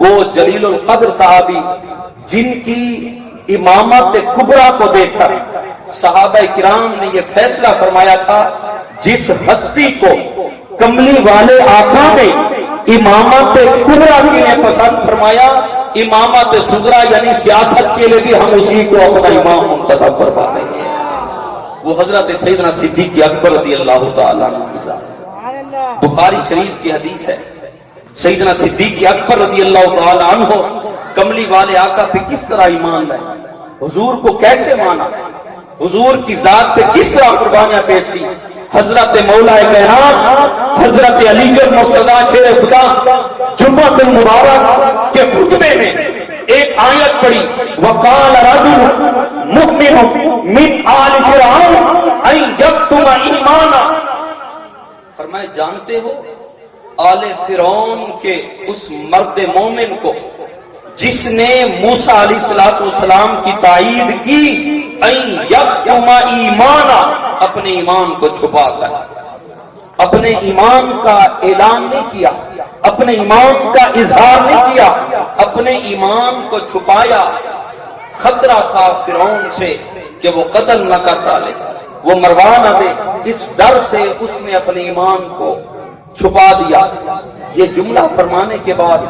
وہ جلیل القدر صحابی جن کی امامت کبریٰ کو دیکھ کر صحابہ کرام نے یہ فیصلہ فرمایا تھا، جس ہستی کو کملی والے آقا نے امامت کبریٰ کے لیے پسند فرمایا، امامت صغریٰ یعنی سیاست کے لیے بھی ہم اسی کو اپنا امام منتخب فرما دیں گے۔ وہ حضرت سیدنا صدیق اکبر رضی اللہ تعالیٰ عنہ کی ذات، بخاری شریف کی حدیث ہے، سیدنا صدیق اکبر رضی اللہ تعالیٰ عنہ کملی والے آقا پہ کس طرح ایمان لائے، حضور کو کیسے مانا، حضور کی ذات پہ کس طرح قربانیاں پیش کی۔ حضرت مولا کائنات حضرت علی المرتضیٰ شیر خدا جمعہ المبارک کے خطبے میں ایک آیت پڑھی، وقال رجل مؤمن من آل فرعون ان یکتم ایمانا، فرمائے جانتے ہو آل فرعون کے اس مرد مومن کو جس نے موسیٰ علیہ السلام کی تائید کی، این یکتم ایمانا، اپنے ایمان کو چھپا کر، اپنے ایمان کا اعلان نہیں کیا، اپنے ایمان کا اظہار نہیں کیا، اپنے ایمان کو چھپایا۔ خطرہ تھا فرعون سے کہ وہ قتل نہ کر ڈالے، وہ مروا نہ دے، اس ڈر سے اس نے اپنے ایمان کو چھپا دیا۔ یہ جملہ فرمانے کے بعد،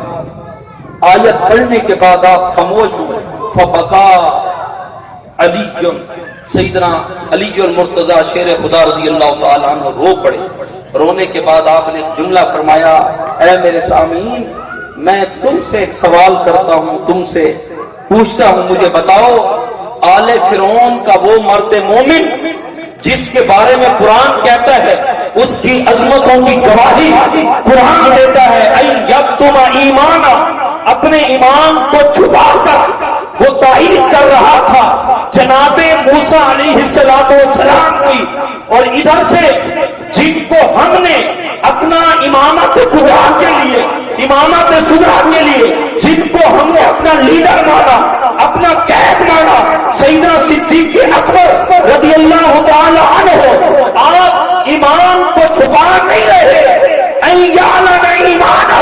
آیت پڑھنے کے بعد آپ خاموش ہوئے، فبکا علی سیدنا علی المرتضیٰ شیر خدا رضی اللہ تعالیٰ عنہ رو پڑے۔ رونے کے بعد آپ نے جملہ فرمایا، اے میرے سامعین، میں تم سے ایک سوال کرتا ہوں، تم سے پوچھتا ہوں، مجھے بتاؤ آل فرعون کا وہ مرد مومن جس کے بارے میں قرآن کہتا ہے اس کی عظمتوں کی گواہی قرآن دیتا ہے، این یکتم ایمانا، اپنے ایمان کو چھپا کر وہ تائید کر رہا تھا جناب موسیٰ علیہ السلام کی، اور ادھر سے جن کو ہم نے اپنا امامت کبریٰ کے لیے، امامت صغریٰ کے لیے جن کو ہم نے اپنا لیڈر مانا، اپنا قائد مانا، سیدنا صدیق اکبر رضی اللہ تعالی عنہ، آپ ایمان کو چھپا نہیں رہے، ایعلن ایمانہ،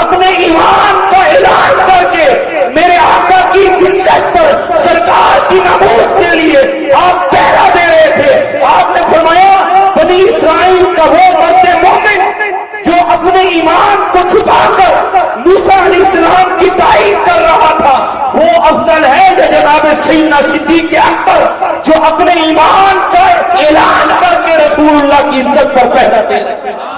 اپنے ایمان کا اعلان کر کے میرے آقا کی عزت پر، سرکار کی ناموس کے لیے آپ پہرا دے رہے تھے۔ آپ نے فرمایا بنی اسرائیل کا وہ مرد مومن جو اپنے ایمان کو چھپا کر موسیٰ علیہ السلام کی تائید کر رہا تھا، وہ افضل ہے جو جناب سیدنا صدیق اکبر جو اپنے ایمان کا اعلان کر کے رسول اللہ کی عزت پر پہرا دے رہے ہیں۔